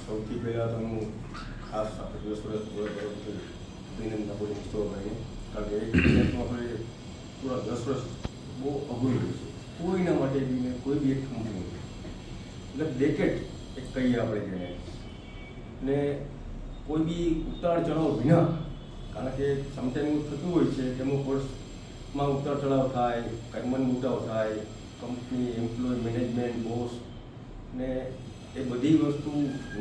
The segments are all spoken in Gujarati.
સૌથી પહેલાં તો હું ખાસ આપણે 10 વર્ષ પૂરા તરફથી અભિનંદન આપું છું મુસ્તફાભાઈને. કારણ કે એક બિઝનેસમાં આપણે પૂરા 10 વર્ષ બહુ અઘરું રહ્યું છે. કોઈના માટે બી ને કોઈ બી એક કંપની એટલે ડેકેટ એક કહીએ આપણે જેને, ને કોઈ બી ઉતાર ચઢાવ વિના. કારણ કે સમટાઈમ એવું થતું હોય છે કે અમુક વર્ષમાં ઉતાર ચઢાવ થાય, કંઈ મન મુટાવ થાય, કંપની, એમ્પ્લોય, મેનેજમેન્ટ, બોસ ને એ બધી વસ્તુ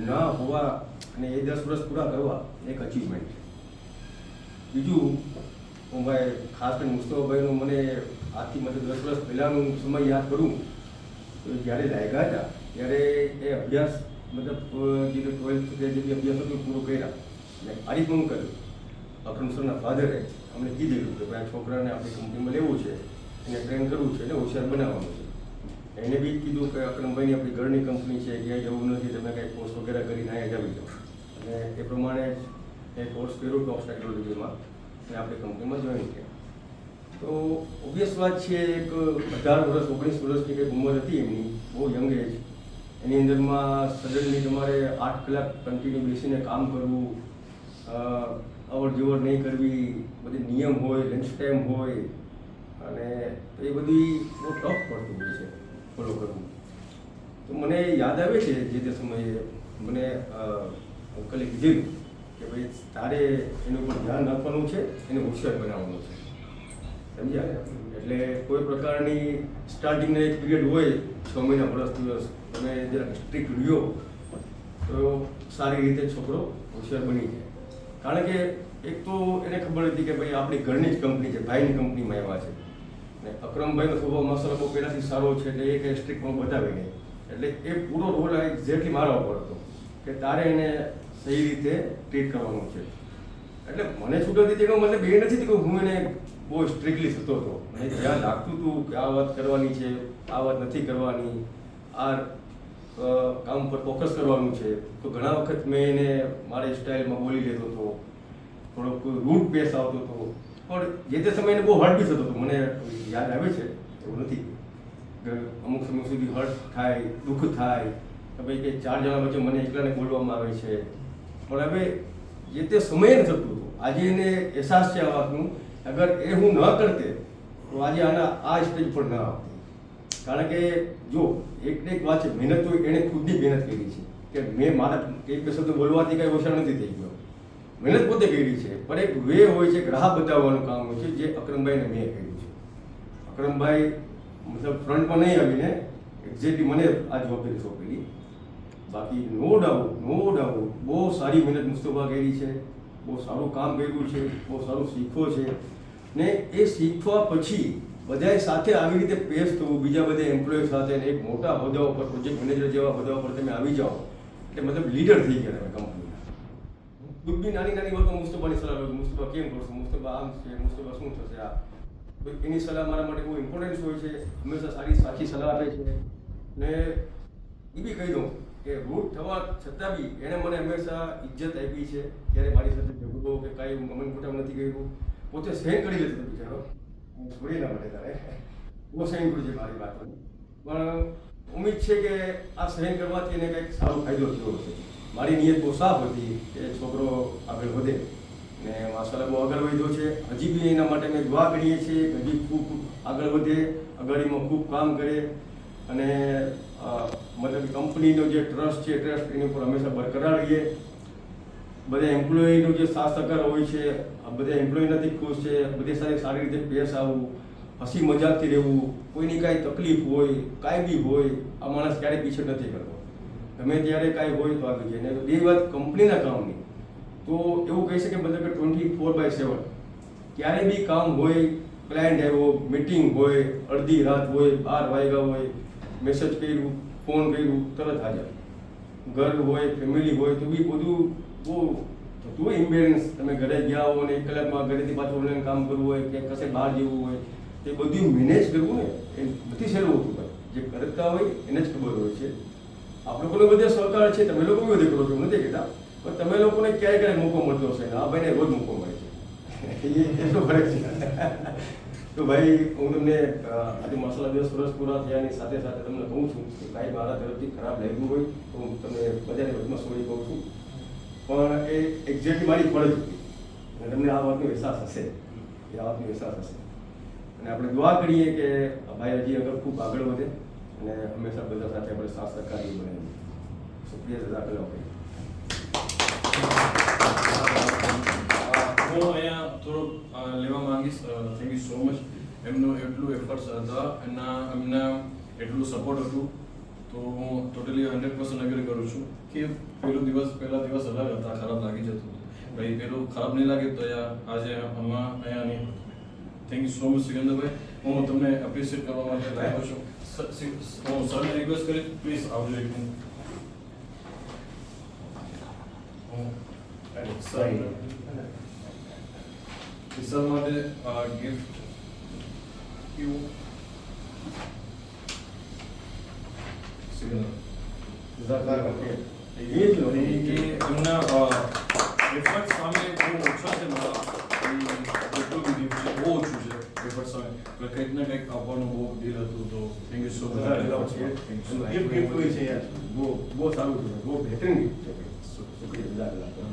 ના હોવા અને એ 10 વર્ષ પૂરા કરવા એક અચીવમેન્ટ છે. બીજું હું ભાઈ ખાસ કરીને મુસ્તફાભાઈનું મને આજથી મતલબ 10 વર્ષ પહેલાંનું સમય યાદ કરું તો જ્યારે લાગ્યા હતા ત્યારે એ અભ્યાસ મતલબ જે 12th જે બી અભ્યાસ હતો પૂરો કર્યા અને આરીફનું કર્યું. અકરમ સરના ફાધરે અમને કીધેલું કે ભાઈ આ છોકરાને આપણી કંપનીમાં લેવું છે, એને ટ્રેન કરવું છે, એને હોશિયાર બનાવવાનું છે. એને બી કીધું કે અકરમભાઈની આપણી ઘરની કંપની છે, ક્યાંય જવું નથી, તમે કાંઈ કોર્સ વગેરે કરીને અહીંયા જ આવી જાઓ. અને એ પ્રમાણે એ કોર્સ કર્યો ટોપ્સ ટેકનોલોજીમાં અને આપણી કંપનીમાં જોઈન થયા. તો ઓબ્વિયસ વાત છે, એક 18 વર્ષ 19 વર્ષની કંઈક ઉંમર હતી એમની, બહુ યંગ એજ. એની અંદરમાં સડનલી તમારે 8 કલાક કન્ટિન્યુ બેસીને કામ કરવું, અવર જવર નહીં કરવી, બધી નિયમ હોય, લંચ ટાઈમ હોય, અને એ બધી બહુ ટફ પડતું હોય છે ફોલો કરવું. તો મને યાદ આવે છે જે તે સમયે મને અંકલે કીધેલું કે ભાઈ તારે એનું ઉપર ધ્યાન રાખવાનું છે, એને હોશિયાર બનાવવાનું છે. સમજ્યા? એટલે કોઈ પ્રકારની સ્ટાર્ટિંગનો એક પીરિયડ હોય 6 મહિના, વર્ષ, દિવસ, તમે જરાક સ્ટ્રિક્ટ રહ્યો તો સારી રીતે છોકરો હોશિયાર બની જાય. કારણ કે એક તો એને ખબર હતી કે ભાઈ આપણી ઘરની જ કંપની છે, ભાઈની કંપનીમાં આવ્યા છે. ને અકરમભાઈનો સ્વભાવ મસાલો બહુ પહેલાંથી સારો છે એટલે એ કંઈ સ્ટ્રિક્ટમાં બતાવે નહીં. એટલે એ પૂરો રોલ એક્ઝેક્ટલી મારા ઉપર હતો કે તારે એને સહી રીતે ટ્રીટ કરવાનું છે. એટલે મને છૂટ હતી તેનો મતલબ એ નથી કે હું એને બહુ સ્ટ્રિક્ટલી થતો હતો. મને ધ્યાન રાખતું હતું કે આ વાત કરવાની છે, આ વાત નથી કરવાની, આ કામ પર ફોકસ કરવાનું છે. તો ઘણા વખત મેં એને મારી સ્ટાઇલમાં બોલી લેતો હતો, થોડોક રૂટ પેસ આવતો હતો, પણ જે તે સમયે બહુ હર્ટ બી થતો હતો. મને યાદ આવે છે, એવું નથી, અમુક સમય સુધી હર્ટ થાય, દુઃખ થાય કે ભાઈ કે 4 જણા વચ્ચે મને એકલાને બોલવામાં આવે છે. પણ હવે જે તે સમયે થતું હતું. આજે એને અહેસાસ છે આ વાતનું, અગર એ હું ન કરતે તો આજે આ સ્ટેજ પર ન આવતી. કારણ કે જો એક વાત છે, મહેનત તો એણે ખુદની મહેનત કરી છે કે મેં મારા એક બે શબ્દ બોલવાથી કાંઈ હોશિયાર નથી થઈ ગયો. મહેનત પોતે કરી છે, પણ એક વે હોય છે, ગ્રાહક બતાવવાનું કામ હોય છે, જે અકરમભાઈને મેં કર્યું છે. અકરમભાઈ મતલબ ફ્રન્ટમાં નહીં આવીને એક્ઝેક્ટલી મને આ જવાબદારી સોંપેલી. બાકી નો ડાઉટ બહુ સારી મહેનત મુસ્તફા કરી છે, બહુ સારું કામ કર્યું છે, બહુ સારું શીખવો છે. ને એ શીખવા પછી બધાએ સાથે આવી રીતે પેશ થવું, બીજા બધા એમ્પ્લોય સાથે, એક મોટા હોદ્દા ઉપર, પ્રોજેક્ટ મેનેજર જેવા હોદ્દા ઉપર તમે આવી જાઓ એટલે મતલબ લીડર થઈ ગયા તમે કંપનીના. ખુદ બી નાની વાતો મુસ્તફાની સલાહ લો, મુસ્તફા કેમ કરશું, મુસ્તફા આમ છે, મુસ્તફા શું થશે, આ એની સલાહ મારા માટે બહુ ઇમ્પોર્ટન્સ હોય છે. હંમેશા સાચી સલાહ આપે છે. ને એ બી કહી દઉં કે રૂટ થવા છતાં બી એણે મને હંમેશા ઇજ્જત આપી છે. ક્યારે મારી સાથે ઝઘડો કે કાંઈ મન મોટાવ નથી કર્યું. પોતે સહેન કરી લેતો બિચારો, છોડી ના મળે તારે, બહુ સહેન કર્યું છે મારી વાતો. પણ ઉમ્મીદ છે કે આ સહેન કરવાથી એને કંઈક સારો ફાયદો થયો હશે. મારી નિયત બહુ સાફ હતી કે છોકરો આગળ વધે, ને માશાલ્લાહ બહુ આગળ વધ્યો છે. હજી બી એના માટે અમે દુઆ કરીએ છીએ કે હજી ખૂબ આગળ વધે, અગાડીમાં ખૂબ કામ કરે, અને મતલબ કંપનીનો જે ટ્રસ્ટ છે, ટ્રસ્ટ એની ઉપર હંમેશા બરકરાર રહીએ. બધા એમ્પ્લોયનો જે સાથ સહકાર હોય છે, બધા એમ્પ્લોય નથી ખુશ છે, બધી સાથે સારી રીતે પેશ આવવું, હસી મજાકથી રહેવું, કોઈની કાંઈ તકલીફ હોય, કાંઈ બી હોય, આ માણસ ક્યારેય પીછળ નથી કરતો. ગમે ત્યારે કાંઈ હોય તો આવી જાય. ને બે વાત કંપનીના કામની, તો એવું કહી શકે મતલબ કે 24/7 ક્યારે બી કામ હોય, ક્લાયન્ટ આવ્યો, મિટિંગ હોય, અડધી રાત હોય, 12 વાગ્યા હોય, મેસેજ કર્યું, ફોન કર્યું, તરત હાજર. ઘર હોય, ફેમિલી હોય તો બી બધું બહુ થતું હોય ઇમ્બેલેન્સ. તમે ઘરે ગયા હો ને 1 કલાકમાં ઘરેથી પાછું ઓનલાઈન કામ કરવું હોય કે કશે બહાર જવું હોય, એ બધું મેનેજ કરવું ને એ નથી સહેલું હોતું. ભાઈ જે કરતા હોય એને જ ખબર હોય છે. આપ લોકોને બધે સહકાર છે, તમે લોકો બી બધે કરો છો, નથી કહેતા, પણ તમે લોકોને ક્યાંય મોકો મળતો હશે ને આ ભાઈને રોજ મોકો મળે છે. એટલો ફરક છે. તો ભાઈ હું તમને આજે મસાલા 10 વર્ષ પૂરા થયાની સાથે સાથે તમને કહું છું કે ભાઈ મારા તરફથી ખરાબ લાગ્યું હોય તો હું તમને બધાની વચમાં સોરી કહું છું, પણ એ એક્ઝેક્ટલી મારી ફરજ હતી અને તમને આ વાતનો અહેસાસ હશે, એ આ વાતનો અહેસાસ હશે. અને આપણે દુઆ કરીએ કે ભાઈ હજી આગળ ખૂબ આગળ વધે અને હંમેશા બધા સાથે આપણે સાથ સહકારી બનાવીએ. શુક્રિયા, જઝાકલ્લાહ ભાઈ. હું અહીંયા થોડુંક લેવા માંગીશ. Thank you so much. એમનું એટલું એફર્ટ્સ હતા, એમના એટલું સપોર્ટ હતું, તો હું ટોટલી 100% એગ્રી કરું છું કે પહેલા દિવસ અલગ હતા, ખરાબ લાગી જતું હતું. ભાઈ પેલું ખરાબ નહીં લાગે તો આજે અહીંયા નહીં. થેન્ક યુ સો મચ સિકંદરભાઈ. હું તમને એપ્રિશિએટ કરવા માટે લાગ્યો છું. હું સરને રિક્વેસ્ટ કરીશ, પ્લીઝ આવજો એક મિનિટ. સર માટે ગિફ્ટ કેવું એમના એફર્ટ સામે બહુ ઓછા છે મારા, જેટલું બી ગિફ્ટ છે બહુ ઓછું છે એફર્ટ સામે, એટલે કંઈક ને કંઈક આપવાનું બહુ દિલ હતું. તો thank you so much. Gift હોય છે યાર, બહુ સારું છે, બહુ બહેતરીન ગિફ્ટ છે. શુક્રિયા, જઝાકલ્લાહ.